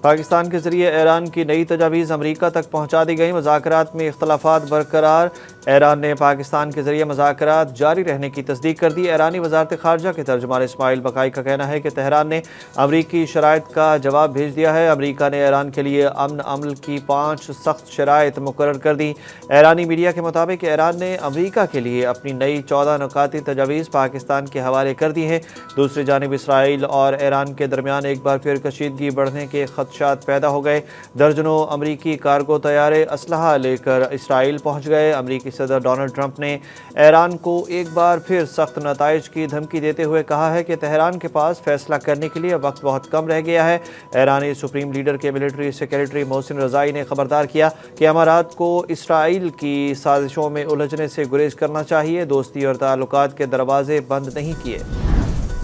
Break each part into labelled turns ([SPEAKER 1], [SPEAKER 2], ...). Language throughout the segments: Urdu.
[SPEAKER 1] پاکستان کے ذریعے ایران کی نئی تجاویز امریکہ تک پہنچا دی گئی، مذاکرات میں اختلافات برقرار۔ ایران نے پاکستان کے ذریعے مذاکرات جاری رہنے کی تصدیق کر دی۔ ایرانی وزارت خارجہ کے ترجمان اسماعیل بقائی کا کہنا ہے کہ تہران نے امریکی شرائط کا جواب بھیج دیا ہے۔ امریکہ نے ایران کے لیے امن عمل کی 5 سخت شرائط مقرر کر دی۔ ایرانی میڈیا کے مطابق ایران نے امریکہ کے لیے اپنی نئی 14 نکاتی تجاویز پاکستان کے حوالے کر دی ہیں۔ دوسری جانب اسرائیل اور ایران کے درمیان ایک بار پھر کشیدگی بڑھنے کے خدشات پیدا ہو گئے۔ درجنوں امریکی کارگو طیارے اسلحہ لے کر اسرائیل پہنچ گئے۔ امریکی صدر ڈونلڈ ٹرمپ نے ایران کو ایک بار پھر سخت نتائج کی دھمکی دیتے ہوئے کہا ہے کہ تہران کے پاس فیصلہ کرنے کے لیے وقت بہت کم رہ گیا ہے۔ ایرانی سپریم لیڈر کے ملٹری سیکریٹری محسن رضائی نے خبردار کیا کہ امارات کو اسرائیل کی سازشوں میں الجھنے سے گریز کرنا چاہیے، دوستی اور تعلقات کے دروازے بند نہیں کیے۔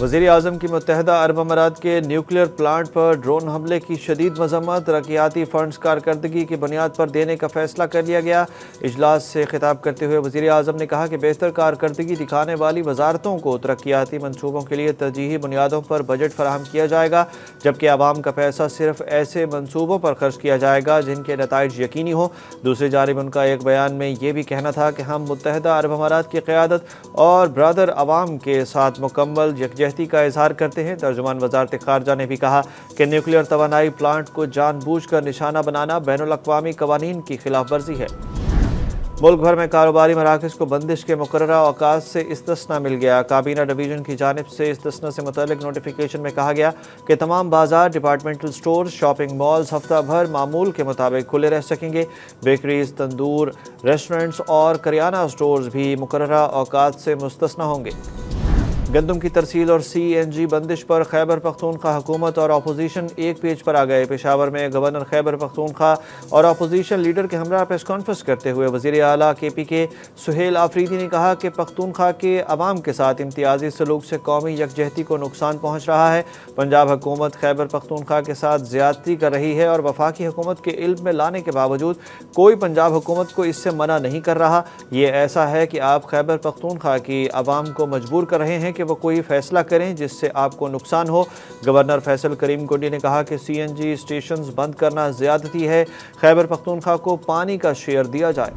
[SPEAKER 1] وزیر اعظم کی متحدہ عرب امارات کے نیوکلیئر پلانٹ پر ڈرون حملے کی شدید مذمت۔ ترقیاتی فنڈز کارکردگی کی بنیاد پر دینے کا فیصلہ کر لیا گیا۔ اجلاس سے خطاب کرتے ہوئے وزیر اعظم نے کہا کہ بہتر کارکردگی دکھانے والی وزارتوں کو ترقیاتی منصوبوں کے لیے ترجیحی بنیادوں پر بجٹ فراہم کیا جائے گا، جبکہ عوام کا پیسہ صرف ایسے منصوبوں پر خرچ کیا جائے گا جن کے نتائج یقینی ہوں۔ دوسری جانب ان کا ایک بیان میں یہ بھی کہنا تھا کہ ہم متحدہ عرب امارات کی قیادت اور برادر عوام کے ساتھ مکمل یکجہتی کا اظہار کرتے ہیں۔ ترجمان وزارت خارجہ نے بھی کہا کہ نیوکلیئر توانائی پلانٹ کو جان بوجھ کر نشانہ بنانا بین الاقوامی قوانین کی خلاف ورزی ہے۔ ملک بھر میں کاروباری مراکز کو بندش کے مقررہ اوقات سے استثناء مل گیا۔ کابینہ ڈویژن کی جانب سے استثناء سے متعلق نوٹیفیکیشن میں کہا گیا کہ تمام بازار، ڈپارٹمنٹل سٹورز، شاپنگ مالز ہفتہ بھر معمول کے مطابق کھلے رہ سکیں گے۔ بیکریز، تندور، ریسٹورنٹس اور کریانہ سٹورز بھی مقررہ اوقات سے مستثنیٰ ہوں گے۔ گندم کی ترسیل اور سی این جی بندش پر خیبر پختونخوا حکومت اور اپوزیشن ایک پیج پر آ گئے۔ پشاور میں گورنر خیبر پختونخوا اور اپوزیشن لیڈر کے ہمراہ پریس کانفرنس کرتے ہوئے وزیر اعلیٰ کے پی کے سہیل آفریدی نے کہا کہ پختونخوا کے عوام کے ساتھ امتیازی سلوک سے قومی یکجہتی کو نقصان پہنچ رہا ہے۔ پنجاب حکومت خیبر پختونخوا کے ساتھ زیادتی کر رہی ہے اور وفاقی حکومت کے علم میں لانے کے باوجود کوئی پنجاب حکومت کو اس سے منع نہیں کر رہا۔ یہ ایسا ہے کہ آپ خیبر پختونخوا کی عوام کو مجبور کر رہے ہیں کہ وہ کوئی فیصلہ کریں جس سے آپ کو نقصان ہو۔ گورنر فیصل کریم گنڈی نے کہا کہ سی این جی اسٹیشنز بند کرنا زیادتی ہے۔ خیبر پختونخوا کو پانی کا شیئر دیا جائے۔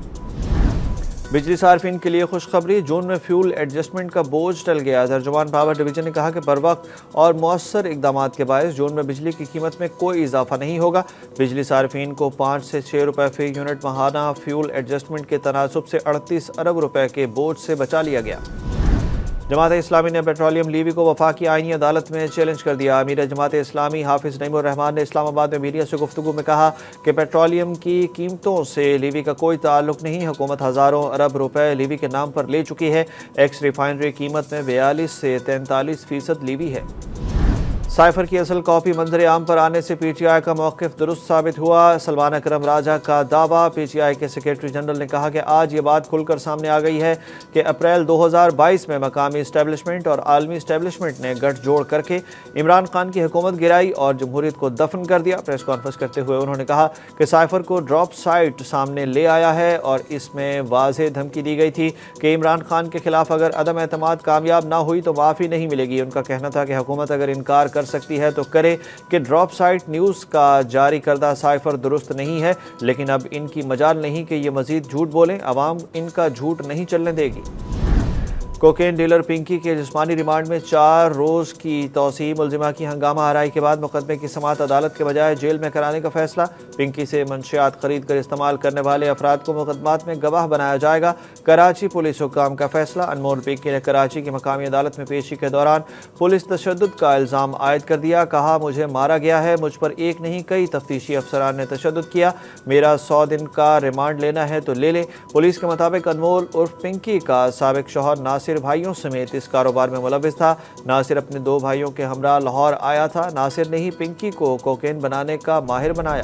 [SPEAKER 1] بجلی صارفین کے لیے خوشخبری، جون میں فیول ایڈجسٹمنٹ کا بوجھ ٹل گیا۔ ترجمان پاور ڈویژن نے کہا کہ بروقت اور مؤثر اقدامات کے باعث جون میں بجلی کی قیمت میں کوئی اضافہ نہیں ہوگا۔ بجلی صارفین کو 5 سے 6 روپے فی یونٹ ماہانہ فیول ایڈجسٹمنٹ کے تناسب سے 38 ارب روپے کے بوجھ سے بچا لیا گیا۔ جماعت اسلامی نے پیٹرولیم لیوی کو وفاقی آئینی عدالت میں چیلنج کر دیا۔ امیر جماعت اسلامی حافظ نعیم الرحمان نے اسلام آباد میں میڈیا سے گفتگو میں کہا کہ پیٹرولیم کی قیمتوں سے لیوی کا کوئی تعلق نہیں۔ حکومت ہزاروں ارب روپے لیوی کے نام پر لے چکی ہے۔ ایکس ریفائنری قیمت میں 42 سے 43% لیوی ہے۔ سائفر کی اصل کاپی منظر عام پر آنے سے پی ٹی آئی کا موقف درست ثابت ہوا۔ سلمان اکرم راجہ کا دعویٰ۔ پی ٹی آئی کے سیکریٹری جنرل نے کہا کہ آج یہ بات کھل کر سامنے آ گئی ہے کہ اپریل 2022 میں مقامی اسٹیبلشمنٹ اور عالمی اسٹیبلشمنٹ نے گٹھ جوڑ کر کے عمران خان کی حکومت گرائی اور جمہوریت کو دفن کر دیا۔ پریس کانفرنس کرتے ہوئے انہوں نے کہا کہ سائفر کو ڈراپ سائٹ سامنے لے آیا ہے اور اس میں واضح دھمکی دی گئی تھی کہ عمران خان کے خلاف اگر عدم اعتماد کامیاب نہ ہوئی تو معافی نہیں ملے گی۔ ان کا کہنا تھا کہ حکومت اگر انکار کر سکتی ہے تو کرے کہ ڈراپ سائٹ نیوز کا جاری کردہ سائفر درست نہیں ہے، لیکن اب ان کی مجال نہیں کہ یہ مزید جھوٹ بولیں۔ عوام ان کا جھوٹ نہیں چلنے دے گی۔ کوکین ڈیلر پنکی کے جسمانی ریمانڈ میں 4 روز کی توسیع۔ ملزمہ کی ہنگامہ آرائی کے بعد مقدمے کی سماعت عدالت کے بجائے جیل میں کرانے کا فیصلہ۔ پنکی سے منشیات خرید کر استعمال کرنے والے افراد کو مقدمات میں گواہ بنایا جائے گا۔ کراچی پولیس حکام کا فیصلہ۔ انمول پنکی نے کراچی کی مقامی عدالت میں پیشی کے دوران پولیس تشدد کا الزام عائد کر دیا۔ کہا مجھے مارا گیا ہے، مجھ پر ایک نہیں کئی تفتیشی افسران نے تشدد کیا۔ میرا 100 دن کا ریمانڈ لینا ہے تو لے لیں۔ پولیس کے مطابق انمول عرف پنکی کا سابق شوہر ناصر بھائیوں سمیت اس کاروبار میں ملوث تھا۔ ناصر اپنے 2 بھائیوں کے ہمراہ لاہور آیا تھا۔ ناصر نے ہی پنکی کو کوکین بنانے کا ماہر بنایا۔